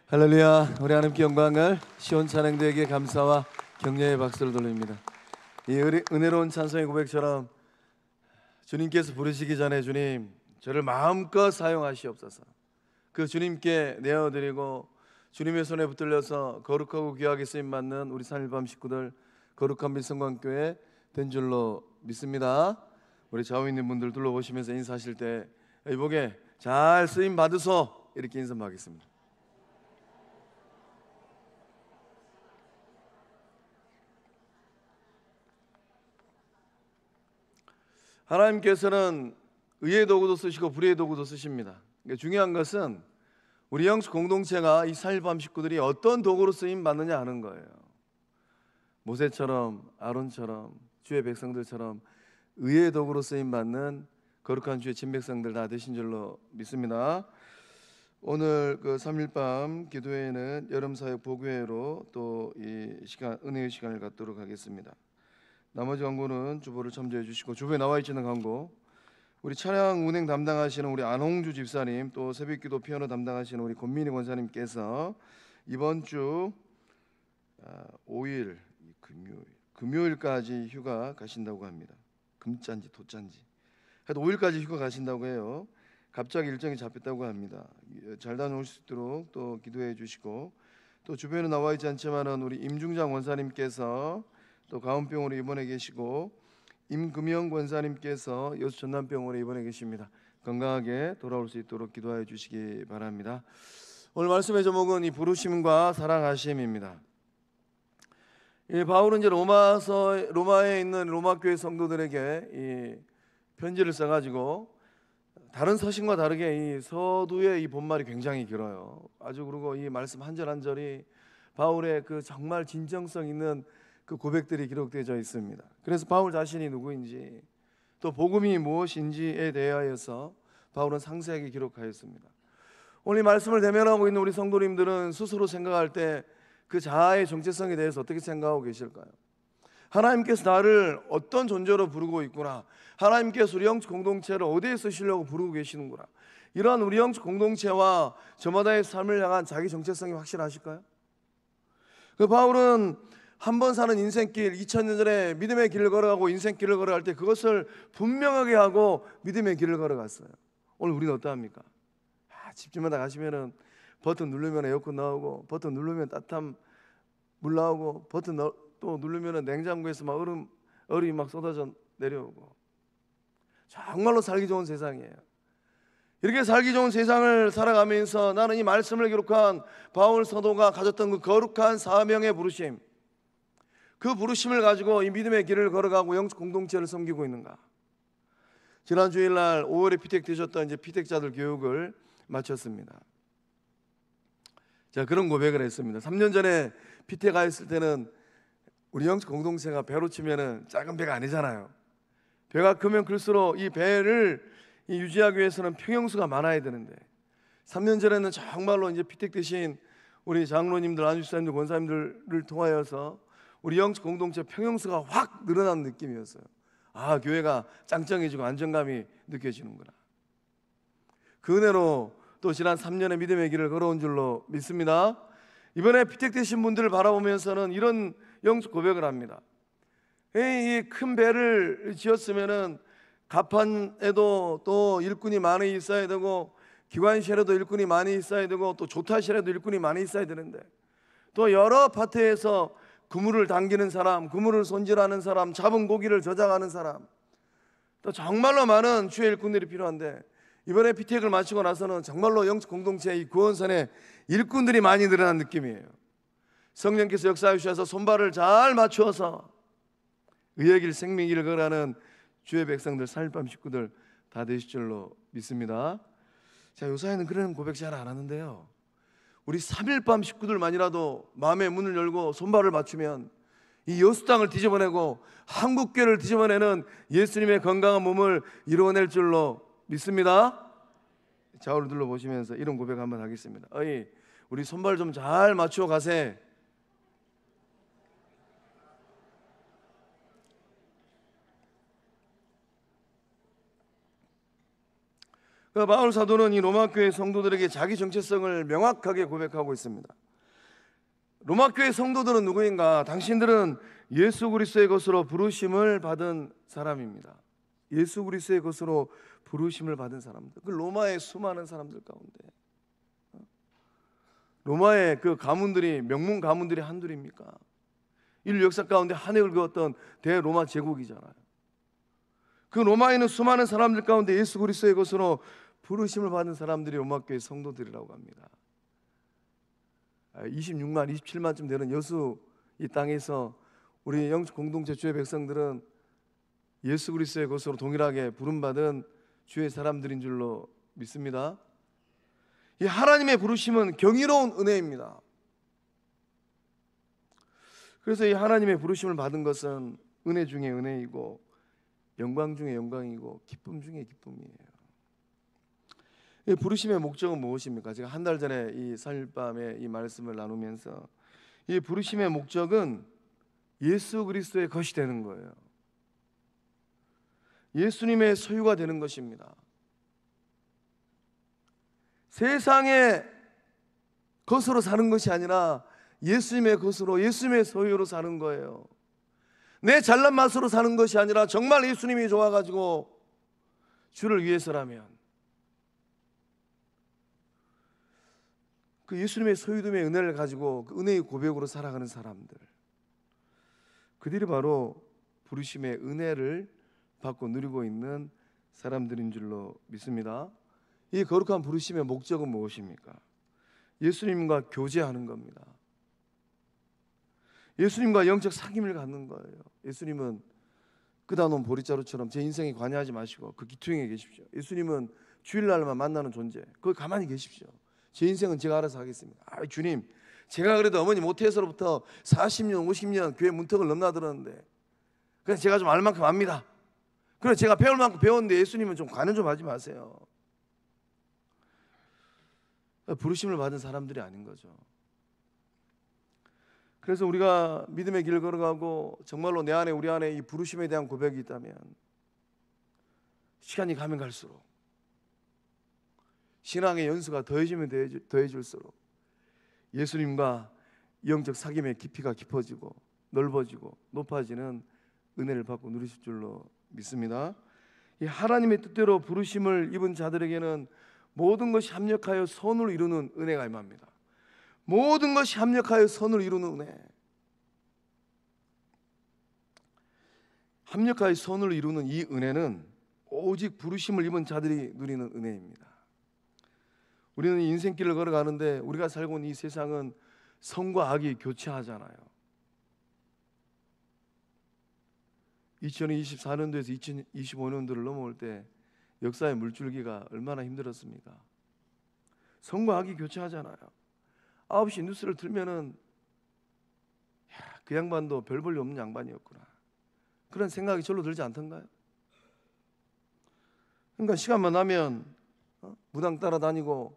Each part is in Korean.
할렐루야. 우리 하나님께 영광을 시온 찬양대에게 감사와 격려의 박수를 돌립니다. 이 은혜로운 찬송의 고백처럼 주님께서 부르시기 전에 주님 저를 마음껏 사용하시옵소서. 그 주님께 내어드리고 주님의 손에 붙들려서 거룩하고 귀하게 쓰임받는 우리 3.1밤 식구들 거룩한 빛성광교회 된 줄로 믿습니다. 우리 좌우 있는 분들 둘러보시면서 인사하실 때 이복에 잘 쓰임받으소 이렇게 인사하겠습니다. 하나님께서는 의의 도구도 쓰시고 불의의 도구도 쓰십니다. 그러니까 중요한 것은 우리 영적 공동체가 이 3.1밤 식구들이 어떤 도구로 쓰임 받느냐 하는 거예요. 모세처럼 아론처럼 주의 백성들처럼 의의 도구로 쓰임 받는 거룩한 주의 친백성들 다 되신 줄로 믿습니다. 오늘 그 3.1밤 기도회는 여름사역 보교회로 또 이 시간 은혜의 시간을 갖도록 하겠습니다. 나머지 광고는 주보를 첨부해 주시고 주보에 나와 있는 광고 우리 차량 운행 담당하시는 우리 안홍주 집사님 또 새벽기도 피아노 담당하시는 우리 권민희 권사님께서 이번 주 5일 금요일까지 휴가 가신다고 합니다. 금짠지 도짠지 하여튼 5일까지 휴가 가신다고 해요. 갑자기 일정이 잡혔다고 합니다. 잘 다녀올 수 있도록 또 기도해 주시고 또 주변에 나와 있지 않지만은 우리 임중장 원사님께서 또 가운병원에 입원해 계시고 임금영 권사님께서 여수 전남병원에 입원해 계십니다. 건강하게 돌아올 수 있도록 기도하여 주시기 바랍니다. 오늘 말씀의 제목은 이 부르심과 사랑하심입니다. 이 바울은 이제 로마에 있는 로마교회 성도들에게 이 편지를 써가지고 다른 서신과 다르게 이 서두의 이 본말이 굉장히 길어요. 아주 그리고 이 말씀 한 절 한 절이 바울의 그 정말 진정성 있는 그 고백들이 기록되어 있습니다. 그래서 바울 자신이 누구인지 또 복음이 무엇인지에 대하여서 바울은 상세하게 기록하였습니다. 오늘 이 말씀을 대면하고 있는 우리 성도님들은 스스로 생각할 때 그 자아의 정체성에 대해서 어떻게 생각하고 계실까요? 하나님께서 나를 어떤 존재로 부르고 있구나, 하나님께서 우리 영적 공동체를 어디에 쓰시려고 부르고 계시는구나, 이러한 우리 영적 공동체와 저마다의 삶을 향한 자기 정체성이 확실하실까요? 그 바울은 한 번 사는 인생길 2000년 전에 믿음의 길을 걸어가고 인생길을 걸어갈 때 그것을 분명하게 하고 믿음의 길을 걸어갔어요. 오늘 우리는 어떠합니까? 집집마다 가시면은 버튼 누르면 에어컨 나오고 버튼 누르면 따뜻한 물 나오고 버튼 또 누르면 냉장고에서 막 얼음이 막 쏟아져 내려오고 정말로 살기 좋은 세상이에요. 이렇게 살기 좋은 세상을 살아가면서 나는 이 말씀을 기록한 바울 사도가 가졌던 그 거룩한 사명의 부르심, 그 부르심을 가지고 이 믿음의 길을 걸어가고 영적 공동체를 섬기고 있는가? 지난 주일날 5월에 피택되셨던 이제 피택자들 교육을 마쳤습니다. 자, 그런 고백을 했습니다. 3년 전에 피택가 있을 때는 우리 영적 공동체가 배로 치면은 작은 배가 아니잖아요. 배가 크면 클수록 이 배를 유지하기 위해서는 평형수가 많아야 되는데 3년 전에는 정말로 이제 피택되신 우리 장로님들, 안주사님들, 권사님들을 통하여서 우리 영적 공동체 평형수가 확 늘어난 느낌이었어요. 아, 교회가 짱짱해지고 안정감이 느껴지는구나. 그 은혜로 또 지난 3년의 믿음의 길을 걸어온 줄로 믿습니다. 이번에 피택되신 분들을 바라보면서는 이런 영적 고백을 합니다. 이 큰 배를 지었으면은 갑판에도 또 일꾼이 많이 있어야 되고 기관실에도 일꾼이 많이 있어야 되고 또 조타실에도 일꾼이 많이 있어야 되는데 또 여러 파트에서 그물을 당기는 사람, 그물을 손질하는 사람, 잡은 고기를 저장하는 사람, 또 정말로 많은 주의 일꾼들이 필요한데 이번에 피택을 마치고 나서는 정말로 영적 공동체의 구원선에 일꾼들이 많이 늘어난 느낌이에요. 성령께서 역사해 주셔서 손발을 잘 맞추어서 의의 길 생명의 길을 걸어가는 주의 백성들 3.1밤 식구들 다 되실 줄로 믿습니다. 자, 요사이는 그런 고백 잘 안 하는데요, 우리 3.1밤 식구들만이라도 마음의 문을 열고 손발을 맞추면 이 여수 땅을 뒤집어내고 한국교회를 뒤집어내는 예수님의 건강한 몸을 이루어낼 줄로 믿습니다. 좌우를 둘러보시면서 이런 고백 한번 하겠습니다. 어이, 우리 손발 좀 잘 맞추어 가세. 바울 사도는 이 로마 교회 성도들에게 자기 정체성을 명확하게 고백하고 있습니다. 로마 교회 성도들은 누구인가? 당신들은 예수 그리스도의 것으로 부르심을 받은 사람입니다. 예수 그리스도의 것으로 부르심을 받은 사람들. 그 로마의 수많은 사람들 가운데 로마의 그 가문들이, 명문 가문들이 한둘입니까? 인류 역사 가운데 한 획을 그었던 대로마 제국이잖아요. 그 로마에 있는 수많은 사람들 가운데 예수 그리스도의 것으로 부르심을 받은 사람들이 로마 교회 성도들이라고 합니다. 26만, 27만쯤 되는 여수 이 땅에서 우리 영적 공동체 주의 백성들은 예수 그리스도의 것으로 동일하게 부름받은 주의 사람들인 줄로 믿습니다. 이 하나님의 부르심은 경이로운 은혜입니다. 그래서 이 하나님의 부르심을 받은 것은 은혜 중에 은혜이고 영광 중에 영광이고 기쁨 중에 기쁨이에요. 이 부르심의 목적은 무엇입니까? 제가 한 달 전에 이 사일밤에 이 말씀을 나누면서 이 부르심의 목적은 예수 그리스도의 것이 되는 거예요. 예수님의 소유가 되는 것입니다. 세상의 것으로 사는 것이 아니라 예수님의 것으로, 예수님의 소유로 사는 거예요. 내 잘난 맛으로 사는 것이 아니라 정말 예수님이 좋아가지고 주를 위해서라면 그 예수님의 소유됨의 은혜를 가지고 그 은혜의 고백으로 살아가는 사람들, 그들이 바로 부르심의 은혜를 받고 누리고 있는 사람들인 줄로 믿습니다. 이 거룩한 부르심의 목적은 무엇입니까? 예수님과 교제하는 겁니다. 예수님과 영적 사귐을 갖는 거예요. 예수님은 끄다놓은 보리자루처럼 제 인생에 관여하지 마시고 그 기퉁에 계십시오. 예수님은 주일날만 만나는 존재, 거기 가만히 계십시오. 제 인생은 제가 알아서 하겠습니다. 주님, 제가 그래도 어머니 모태에서부터 40년 50년 교회 문턱을 넘나들었는데 그래서 제가 좀 알 만큼 압니다. 그래서 제가 배울 만큼 배웠는데 예수님은 좀 관여 좀 하지 마세요. 부르심을 받은 사람들이 아닌 거죠. 그래서 우리가 믿음의 길을 걸어가고 정말로 내 안에, 우리 안에 이 부르심에 대한 고백이 있다면 시간이 가면 갈수록, 신앙의 연수가 더해지면 더해질수록 예수님과 영적 사귐의 깊이가 깊어지고 넓어지고 높아지는 은혜를 받고 누리실 줄로 믿습니다. 이 하나님의 뜻대로 부르심을 입은 자들에게는 모든 것이 합력하여 선을 이루는 은혜가 임합니다. 모든 것이 합력하여 선을 이루는 은혜. 합력하여 선을 이루는 이 은혜는 오직 부르심을 입은 자들이 누리는 은혜입니다. 우리는 인생길을 걸어가는데 우리가 살고 있는 이 세상은 선과 악이 교차하잖아요. 2024년도에서 2025년도를 넘어올 때 역사의 물줄기가 얼마나 힘들었습니까? 선과 악이 교차하잖아요. 9시 뉴스를 틀면은 그 양반도 별 볼일 없는 양반이었구나, 그런 생각이 절로 들지 않던가요? 그러니까 시간만 나면 무당 따라다니고,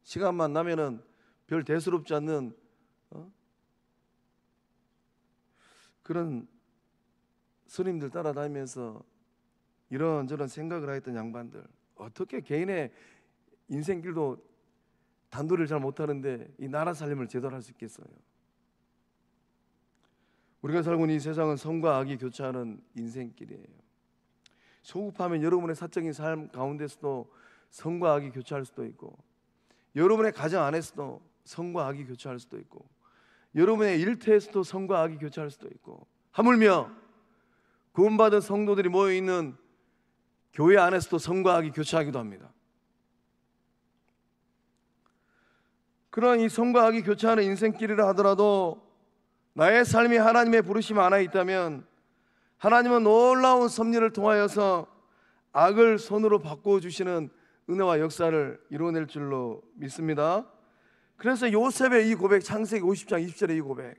시간만 나면은 별 대수롭지 않는 그런 스님들 따라다니면서 이런저런 생각을 하였던 양반들, 어떻게 개인의 인생길도 단도리를 잘 못하는데 이 나라 살림을 제대로 할 수 있겠어요? 우리가 살고 있는 이 세상은 선과 악이 교차하는 인생길이에요. 소급하면 여러분의 사적인 삶 가운데서도 선과 악이 교차할 수도 있고, 여러분의 가정 안에서도 선과 악이 교차할 수도 있고, 여러분의 일터에서도 선과 악이 교차할 수도 있고, 하물며 구원받은 성도들이 모여있는 교회 안에서도 선과 악이 교차하기도 합니다. 그런 이 선과 악이 교차하는 인생길이라 하더라도 나의 삶이 하나님의 부르심 안에 있다면 하나님은 놀라운 섭리를 통하여서 악을 선으로 바꿔주시는 은혜와 역사를 이루어낼 줄로 믿습니다. 그래서 요셉의 이 고백, 창세기 50장 20절의 이 고백,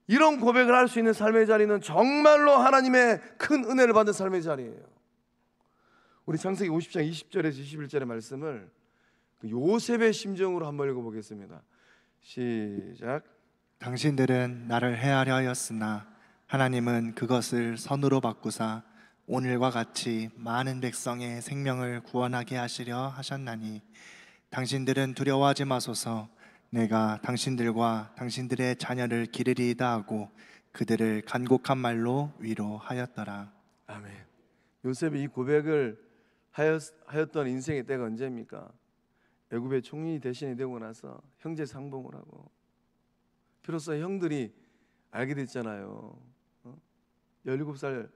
이런 고백을 할 수 있는 삶의 자리는 정말로 하나님의 큰 은혜를 받은 삶의 자리예요. 우리 창세기 50장 20절에서 21절의 말씀을 요셉의 심정으로 한번 읽어보겠습니다. 시작. 당신들은 나를 해하려 하였으나 하나님은 그것을 선으로 바꾸사 오늘과 같이 많은 백성의 생명을 구원하게 하시려 하셨나니 당신들은 두려워하지 마소서. 내가 당신들과 당신들의 자녀를 기르리이다 하고 그들을 간곡한 말로 위로하였더라. 아멘. 요셉이 이 고백을 하였던 인생의 때가 언제입니까? 애굽의 총리 대신이 되고 나서 형제 상봉을 하고 비로소 형들이 알게 됐잖아요. 17살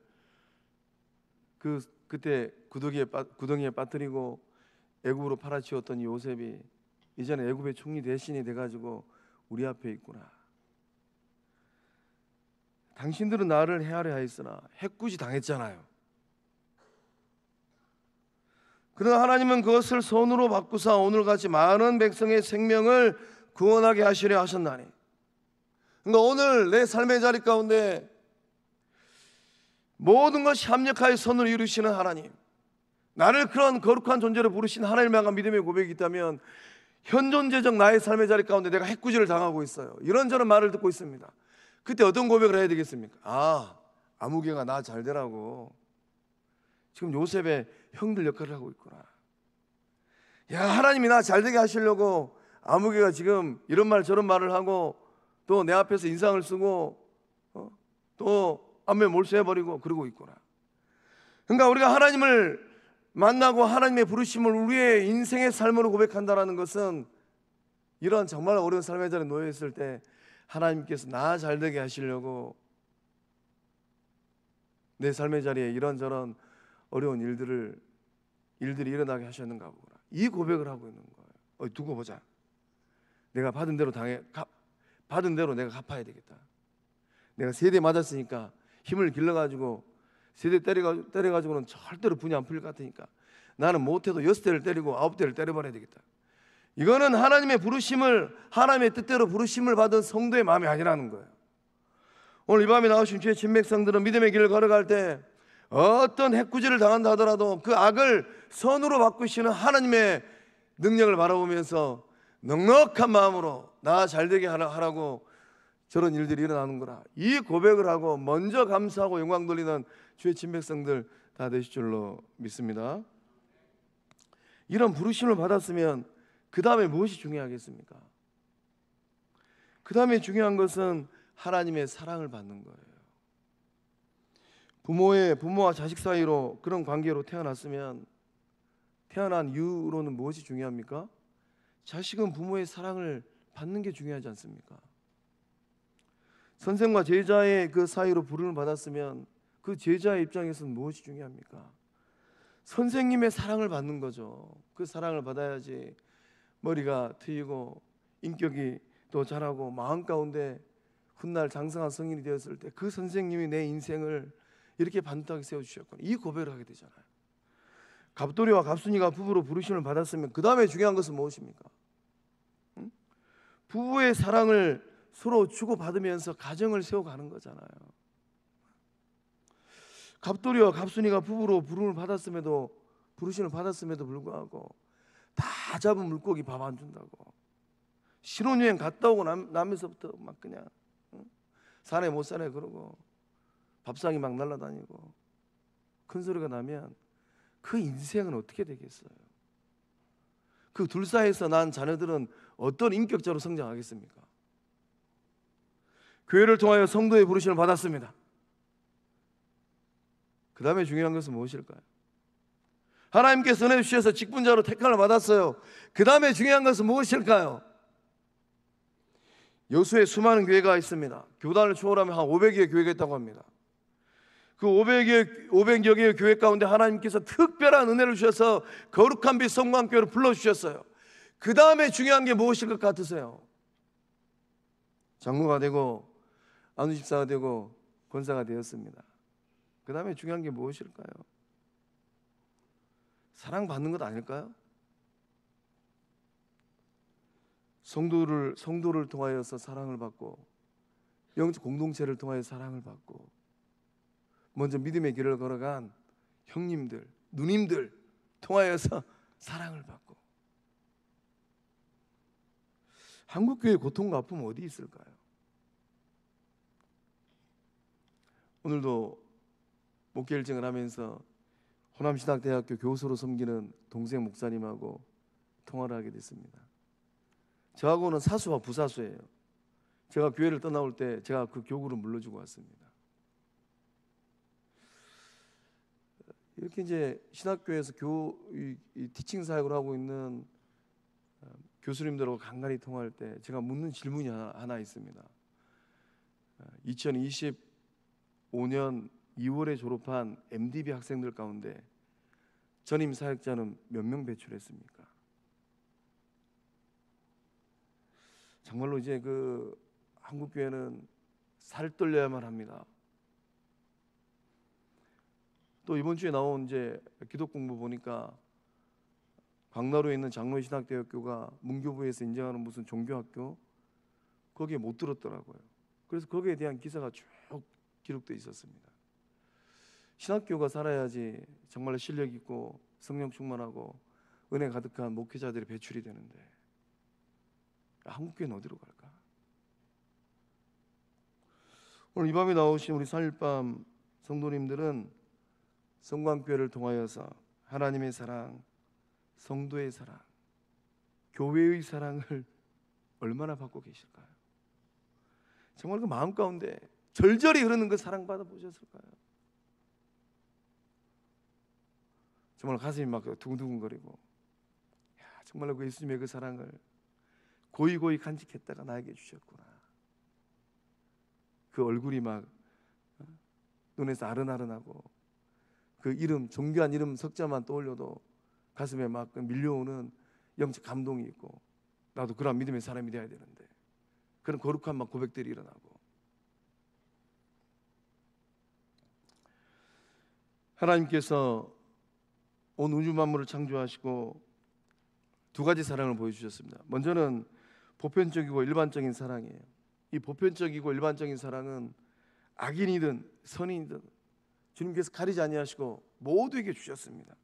그때 구덩이에 빠뜨리고 애굽으로 팔아치웠던 요셉이 이제는 애굽의 총리 대신이 돼가지고 우리 앞에 있구나. 당신들은 나를 헤아려 하였으나 해꾸지 당했잖아요. 그러나 하나님은 그것을 손으로 바꾸사 오늘같이 많은 백성의 생명을 구원하게 하시려 하셨나니. 그러니까 오늘 내 삶의 자리 가운데 모든 것이 합력하여 선을 이루시는 하나님, 나를 그런 거룩한 존재로 부르신 하나님을 향한 믿음의 고백이 있다면 현존재적 나의 삶의 자리 가운데 내가 해꾸지를 당하고 있어요. 이런저런 말을 듣고 있습니다. 그때 어떤 고백을 해야 되겠습니까? 아무개가 나 잘 되라고 지금 요셉의 형들 역할을 하고 있구나. 야, 하나님이 나 잘 되게 하시려고 아무개가 지금 이런 말 저런 말을 하고 또 내 앞에서 인상을 쓰고 또 앞에 몰수해버리고 그러고 있구나. 그러니까 우리가 하나님을 만나고 하나님의 부르심을 우리의 인생의 삶으로 고백한다는 것은 이런 정말 어려운 삶의 자리에 놓여 있을 때 하나님께서 나 잘 되게 하시려고 내 삶의 자리에 이런저런 어려운 일들이 일어나게 하셨는가 보구나. 이 고백을 하고 있는 거예요. 두고 보자. 내가 받은 대로 받은 대로 내가 갚아야 되겠다. 내가 세대 맞았으니까 힘을 길러가지고 세대 때려가지고는 절대로 분이 안 풀릴 것 같으니까 나는 못해도 6대를 때리고 9대를 때려버려야 되겠다. 이거는 하나님의 부르심을, 하나님의 뜻대로 부르심을 받은 성도의 마음이 아니라는 거예요. 오늘 이 밤에 나오신 주의 친백성들은 믿음의 길을 걸어갈 때 어떤 해꾸지를 당한다 하더라도 그 악을 선으로 바꾸시는 하나님의 능력을 바라보면서 넉넉한 마음으로 나 잘되게 하라고 저런 일들이 일어나는 거라. 이 고백을 하고 먼저 감사하고 영광 돌리는 주의 친백성들 다 되실 줄로 믿습니다. 이런 부르심을 받았으면 그 다음에 무엇이 중요하겠습니까? 그 다음에 중요한 것은 하나님의 사랑을 받는 거예요. 부모와 자식 사이로 그런 관계로 태어났으면 태어난 이유로는 무엇이 중요합니까? 자식은 부모의 사랑을 받는 게 중요하지 않습니까? 선생과 제자의 그 사이로 부름을 받았으면 그 제자의 입장에서는 무엇이 중요합니까? 선생님의 사랑을 받는 거죠. 그 사랑을 받아야지 머리가 트이고 인격이 또 자라고 마음 가운데 훗날 장성한 성인이 되었을 때 그 선생님이 내 인생을 이렇게 반듯하게 세워주셨구나. 이 고백을 하게 되잖아요. 갑돌이와 갑순이가 부부로 부르심을 받았으면 그 다음에 중요한 것은 무엇입니까? 부부의 사랑을 서로 주고받으면서 가정을 세워가는 거잖아요. 갑돌이와 갑순이가 부부로 부름을 받았음에도 부르심을 받았음에도 불구하고 다 잡은 물고기 밥 안 준다고 신혼여행 갔다 오고 나면서부터 막 그냥 사내 못 사내 그러고 밥상이 막 날아다니고 큰 소리가 나면 그 인생은 어떻게 되겠어요? 그 둘 사이에서 난 자녀들은 어떤 인격적으로 성장하겠습니까? 교회를 통하여 성도의 부르심을 받았습니다. 그 다음에 중요한 것은 무엇일까요? 하나님께서 은혜 주셔서 직분자로 택함을 받았어요. 그 다음에 중요한 것은 무엇일까요? 여수에 수많은 교회가 있습니다. 교단을 초월하면 한 500여 교회가 있다고 합니다. 그 500여 개의 교회 가운데 하나님께서 특별한 은혜를 주셔서 거룩한 빛 성광교회를 불러주셨어요. 그 다음에 중요한 게 무엇일 것 같으세요? 장로가 되고 안수집사가 되고 권사가 되었습니다. 그 다음에 중요한 게 무엇일까요? 사랑받는 것 아닐까요? 성도를 통하여서 사랑을 받고 영적 공동체를 통하여 사랑을 받고 먼저 믿음의 길을 걸어간 형님들, 누님들 통하여서 사랑을 받고 한국교회의 고통과 아픔은 어디 있을까요? 오늘도 목회 일정을 하면서 호남신학대학교 교수로 섬기는 동생 목사님하고 통화를 하게 됐습니다. 저하고는 사수와 부사수예요. 제가 교회를 떠나올 때 제가 그 교구를 물려주고 왔습니다. 이렇게 이제 신학교에서 이 티칭 사역을 하고 있는 교수님들하고 간간히 통화할 때 제가 묻는 질문이 하나 있습니다. 2025년 2월에 졸업한 MDB 학생들 가운데 전임 사역자는 몇 명 배출했습니까? 정말로 이제 그 한국 교회는 살 떨려야만 합니다. 또 이번 주에 나온 이제 기독 공부 보니까 광나루에 있는 장로신학대학교가 문교부에서 인정하는 무슨 종교학교 거기에 못 들었더라고요. 그래서 거기에 대한 기사가 쭉 기록되어 있었습니다. 신학교가 살아야지 정말 실력 있고 성령 충만하고 은혜 가득한 목회자들이 배출이 되는데 한국교회는 어디로 갈까? 오늘 이 밤에 나오신 우리 3.1밤 성도님들은 성광교회를 통하여서 하나님의 사랑, 성도의 사랑, 교회의 사랑을 얼마나 받고 계실까요? 정말 그 마음 가운데 절절히 흐르는 그 사랑 받아 보셨을까요? 정말 가슴이 막 두근두근거리고, 정말로 그 예수님의 그 사랑을 고이고이 간직했다가 나에게 주셨구나. 그 얼굴이 막 눈에서 아른아른하고, 그 이름, 존귀한 이름 석자만 떠올려도 가슴에 막 밀려오는 영적 감동이 있고, 나도 그런 믿음의 사람이 되어야 되는데 그런 거룩한 막 고백들이 일어나고, 하나님께서 온 우주 만물을 창조하시고 두 가지 사랑을 보여주셨습니다. 먼저는 보편적이고 일반적인 사랑이에요. 이 보편적이고 일반적인 사랑은 악인이든 선인이든 주님께서 가리지 아니하시고 모두에게 주셨습니다.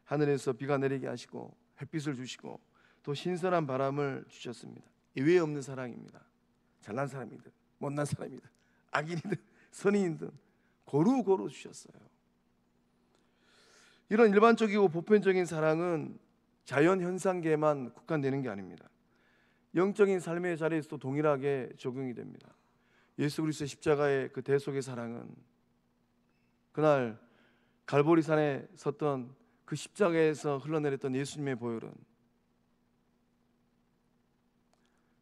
하늘에서 비가 내리게 하시고 햇빛을 주시고 또 신선한 바람을 주셨습니다. 예외 없는 사랑입니다. 잘난 사람이든 못난 사람이든 악인이든 선인이든 고루고루 주셨어요. 이런 일반적이고 보편적인 사랑은 자연 현상계에만 국한되는 게 아닙니다. 영적인 삶의 자리에서도 동일하게 적용이 됩니다. 예수 그리스도의 십자가의 그 대속의 사랑은 그날 갈보리산에 섰던 그 십자가에서 흘러내렸던 예수님의 보혈은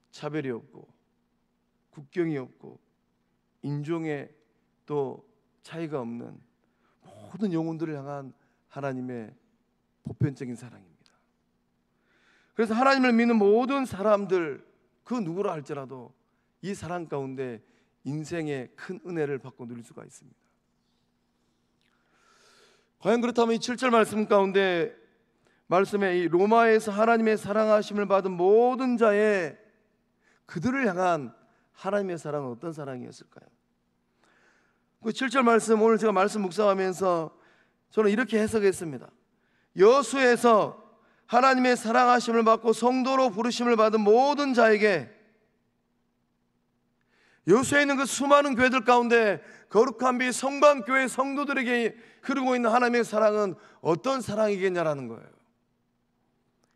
차별이 없고 국경이 없고 인종에 또 차이가 없는 모든 영혼들을 향한 하나님의 보편적인 사랑입니다. 그래서 하나님을 믿는 모든 사람들 그 누구라 할지라도 이 사랑 가운데 인생의 큰 은혜를 받고 누릴 수가 있습니다. 과연 그렇다면 이 7절 말씀 가운데 말씀에 이 로마에서 하나님의 사랑하심을 받은 모든 자의 그들을 향한 하나님의 사랑은 어떤 사랑이었을까요? 그 7절 말씀 오늘 제가 말씀 묵상하면서 저는 이렇게 해석했습니다. 여수에서 하나님의 사랑하심을 받고 성도로 부르심을 받은 모든 자에게, 여수에 있는 그 수많은 교회들 가운데 거룩한 빛 성광교회 성도들에게 흐르고 있는 하나님의 사랑은 어떤 사랑이겠냐라는 거예요.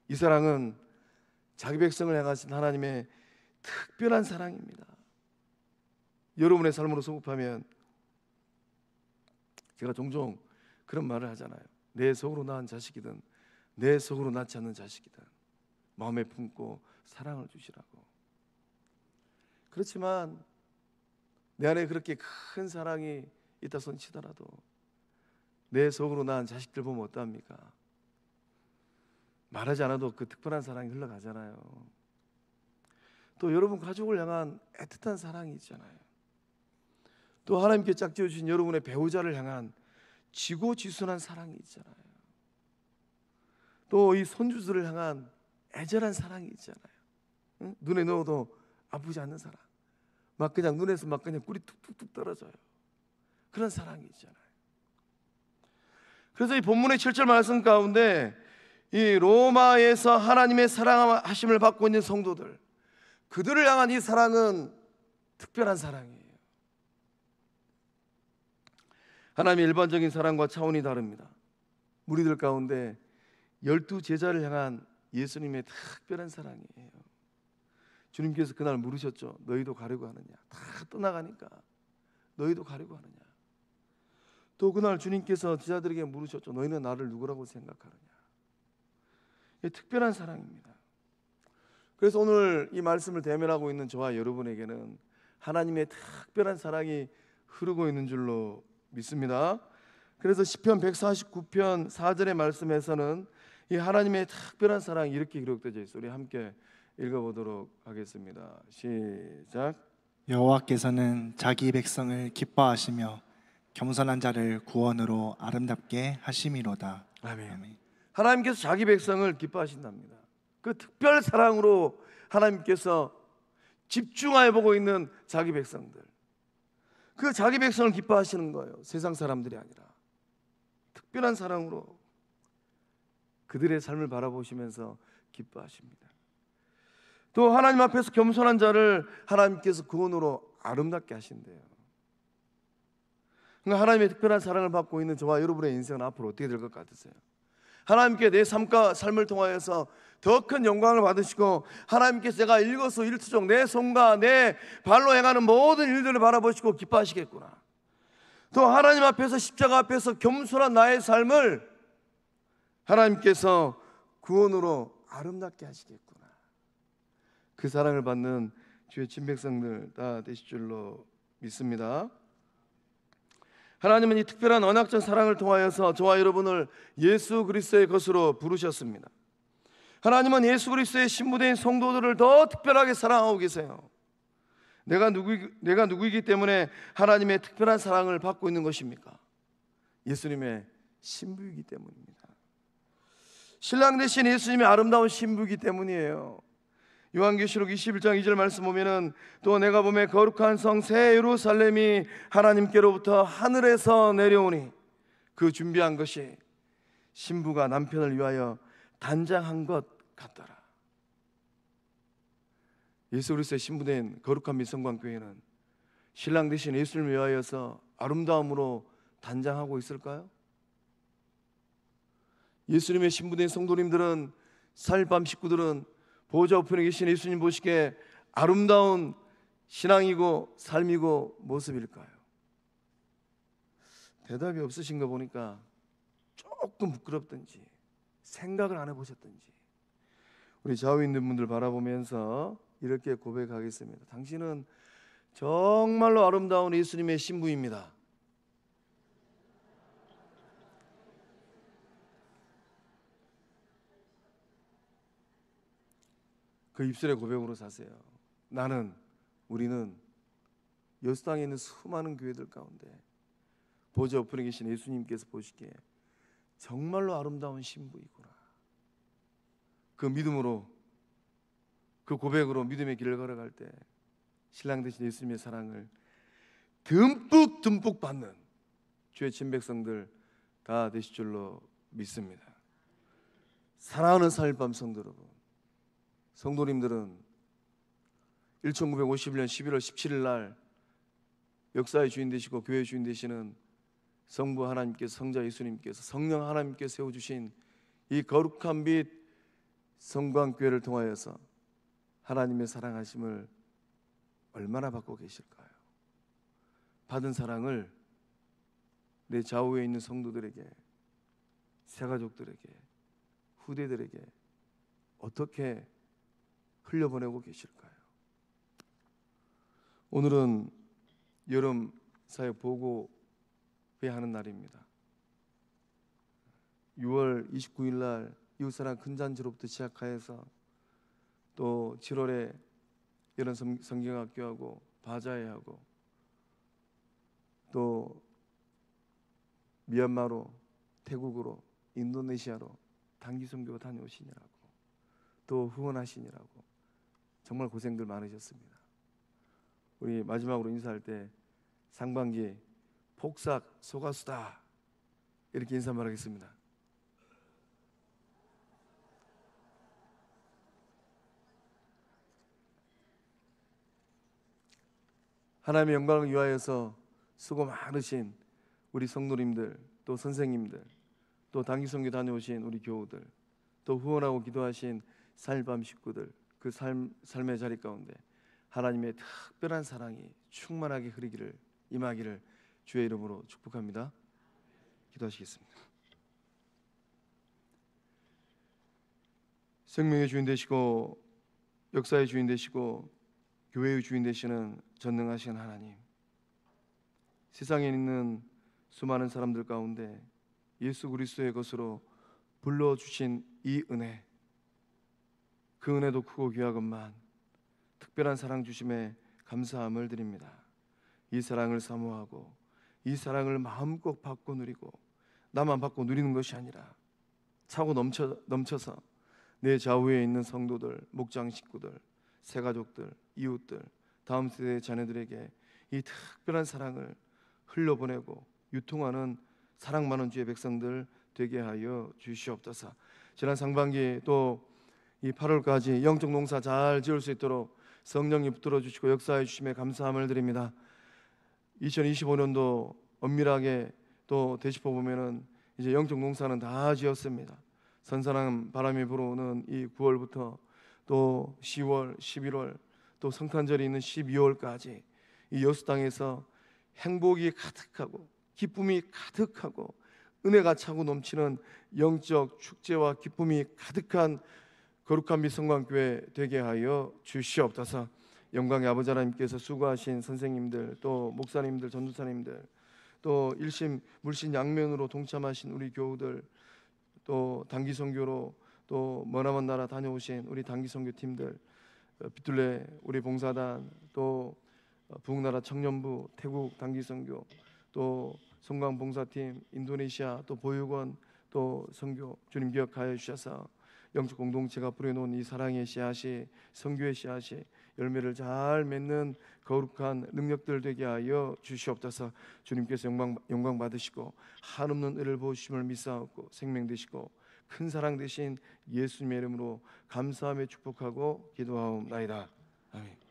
이 사랑은 자기 백성을 향하신 하나님의 특별한 사랑입니다. 여러분의 삶으로 소급하면 제가 종종 그런 말을 하잖아요. 내 속으로 낳은 자식이든 내 속으로 낳지 않는 자식이든 마음에 품고 사랑을 주시라고. 그렇지만 내 안에 그렇게 큰 사랑이 있다 손치더라도 내 속으로 낳은 자식들 보면 어떠합니까? 말하지 않아도 그 특별한 사랑이 흘러가잖아요. 또 여러분 가족을 향한 애틋한 사랑이 있잖아요. 또 하나님께 짝지어주신 여러분의 배우자를 향한 지고지순한 사랑이 있잖아요. 또 이 손주들을 향한 애절한 사랑이 있잖아요. 응? 눈에 넣어도 아프지 않는 사랑, 막 그냥 눈에서 막 그냥 꿀이 툭툭툭 떨어져요. 그런 사랑이 있잖아요. 그래서 이 본문의 7절 말씀 가운데 이 로마에서 하나님의 사랑하심을 받고 있는 성도들, 그들을 향한 이 사랑은 특별한 사랑이에요. 하나님의 일반적인 사랑과 차원이 다릅니다. 무리들 가운데 12제자를 향한 예수님의 특별한 사랑이에요. 주님께서 그날 물으셨죠. 너희도 가려고 하느냐? 다 떠나가니까 너희도 가려고 하느냐? 또 그날 주님께서 제자들에게 물으셨죠. 너희는 나를 누구라고 생각하느냐? 이게 특별한 사랑입니다. 그래서 오늘 이 말씀을 대면하고 있는 저와 여러분에게는 하나님의 특별한 사랑이 흐르고 있는 줄로 믿습니다. 그래서 시편 149편 4절의 말씀에서는 이 하나님의 특별한 사랑이 이렇게 기록되어 있어요. 우리 함께 읽어보도록 하겠습니다. 시작. 여호와께서는 자기 백성을 기뻐하시며 겸손한 자를 구원으로 아름답게 하심이로다. 아멘. 하나님께서 자기 백성을 기뻐하신답니다. 그 특별 사랑으로 하나님께서 집중하여 보고 있는 자기 백성들, 그 자기 백성을 기뻐하시는 거예요. 세상 사람들이 아니라 특별한 사랑으로 그들의 삶을 바라보시면서 기뻐하십니다. 또 하나님 앞에서 겸손한 자를 하나님께서 구원으로 아름답게 하신대요. 그러니까 하나님의 특별한 사랑을 받고 있는 저와 여러분의 인생은 앞으로 어떻게 될 것 같으세요? 하나님께 내 삶을 통하여서 더 큰 영광을 받으시고, 하나님께서 내가 일거수일투족 내 손과 내 발로 행하는 모든 일들을 바라보시고 기뻐하시겠구나. 또 하나님 앞에서, 십자가 앞에서 겸손한 나의 삶을 하나님께서 구원으로 아름답게 하시겠구나. 그 사랑을 받는 주의 친백성들 다 되실 줄로 믿습니다. 하나님은 이 특별한 언약적 사랑을 통하여서 저와 여러분을 예수 그리스도의 것으로 부르셨습니다. 하나님은 예수 그리스도의 신부된 성도들을 더 특별하게 사랑하고 계세요. 내가 누구이기 때문에 하나님의 특별한 사랑을 받고 있는 것입니까? 예수님의 신부이기 때문입니다. 신랑 되신 예수님의 아름다운 신부이기 때문이에요. 요한계시록 21장 2절 말씀 보면은 또 내가 보매 거룩한 성 새 예루살렘이 하나님께로부터 하늘에서 내려오니 그 준비한 것이 신부가 남편을 위하여 단장한 것 같더라. 예수 그리스도의 신부된 거룩한 미성관교회는 신랑 되신 예수님을 위하여서 아름다움으로 단장하고 있을까요? 예수님의 신부된 성도님들은, 사일밤 식구들은 보호자 우편에 계신 예수님 보시기에 아름다운 신앙이고 삶이고 모습일까요? 대답이 없으신 거 보니까 조금 부끄럽든지 생각을 안 해보셨든지 우리 좌우에 있는 분들 바라보면서 이렇게 고백하겠습니다. 당신은 정말로 아름다운 예수님의 신부입니다. 그 입술의 고백으로 사세요. 우리는 여수땅에 있는 수많은 교회들 가운데 보좌 우편에 계신 예수님께서 보시기에 정말로 아름다운 신부이구나. 그 믿음으로, 그 고백으로 믿음의 길을 걸어갈 때 신랑 되신 예수님의 사랑을 듬뿍 받는 주의 친백성들 다 되실 줄로 믿습니다. 사랑하는 사일밤 성도 여러분, 성도님들은 1951년 11월 17일 날 역사의 주인 되시고 교회의 주인 되시는 성부 하나님께서, 성자 예수님께서, 성령 하나님께서 세워주신 이 거룩한 빛 성광교회를 통하여서 하나님의 사랑하심을 얼마나 받고 계실까요? 받은 사랑을 내 좌우에 있는 성도들에게, 새가족들에게, 후대들에게 어떻게 흘려보내고 계실까요? 오늘은 여름 사역 보고회 하는 날입니다. 6월 29일 날 이웃사랑 큰잔치로부터 시작하여서 또 7월에 여름 성경학교하고 바자회하고 또 미얀마로, 태국으로, 인도네시아로 단기 선교 다녀오시느라고, 또 후원하시느라고 정말 고생들 많으셨습니다. 우리 마지막으로 인사할 때 상반기 폭삭 소가수다 이렇게 인사만 하겠습니다. 하나님의 영광을 위하여서 수고 많으신 우리 성도님들, 또 선생님들, 또 단기선교 다녀오신 우리 교우들, 또 후원하고 기도하신 살밤 식구들, 그 삶의 자리 가운데 하나님의 특별한 사랑이 충만하게 흐르기를 임하기를 주의 이름으로 축복합니다. 기도하시겠습니다. 생명의 주인 되시고 역사의 주인 되시고 교회의 주인 되시는 전능하신 하나님, 세상에 있는 수많은 사람들 가운데 예수 그리스도의 것으로 불러주신 이 은혜, 그 은혜도 크고 귀하건만 특별한 사랑 주심에 감사함을 드립니다. 이 사랑을 사모하고 이 사랑을 마음껏 받고 누리고 나만 받고 누리는 것이 아니라 차고 넘쳐서 내 좌우에 있는 성도들, 목장 식구들, 새가족들, 이웃들, 다음 세대의 자녀들에게 이 특별한 사랑을 흘려보내고 유통하는 사랑 많은 주의 백성들 되게 하여 주시옵소서. 지난 상반기 또 이 8월까지 영적 농사 잘 지을 수 있도록 성령님 붙들어 주시고 역사해 주심에 감사함을 드립니다. 2025년도 엄밀하게 또 되짚어 보면은 이제 영적 농사는 다 지었습니다. 선선한 바람이 불어오는 이 9월부터 또 10월, 11월, 또 성탄절이 있는 12월까지 이 여수 땅에서 행복이 가득하고 기쁨이 가득하고 은혜가 차고 넘치는 영적 축제와 기쁨이 가득한 거룩한 미 성광교회 되게 하여 주시옵소서. 영광의 아버지 하나님께서 수고하신 선생님들, 또 목사님들, 전도사님들, 또 일심 물신 양면으로 동참하신 우리 교우들, 또 단기 선교로 또 머나먼 나라 다녀오신 우리 단기 선교 팀들, 비둘레 우리 봉사단, 또 북나라 청년부, 태국 단기 선교, 또 송강 봉사팀, 인도네시아, 또 보육원, 또 선교 주님 기억하여 주셔서 영적 공동체가 뿌려놓은 이 사랑의 씨앗이, 선교의 씨앗이 열매를 잘 맺는 거룩한 능력들 되게 하여 주시옵소서. 주님께서 영광 받으시고 한없는 은혜를 부으심을 믿사옵고 생명 되시고 큰 사랑 되신 예수님의 이름으로 감사하며 축복하고 기도하옵나이다. 아멘.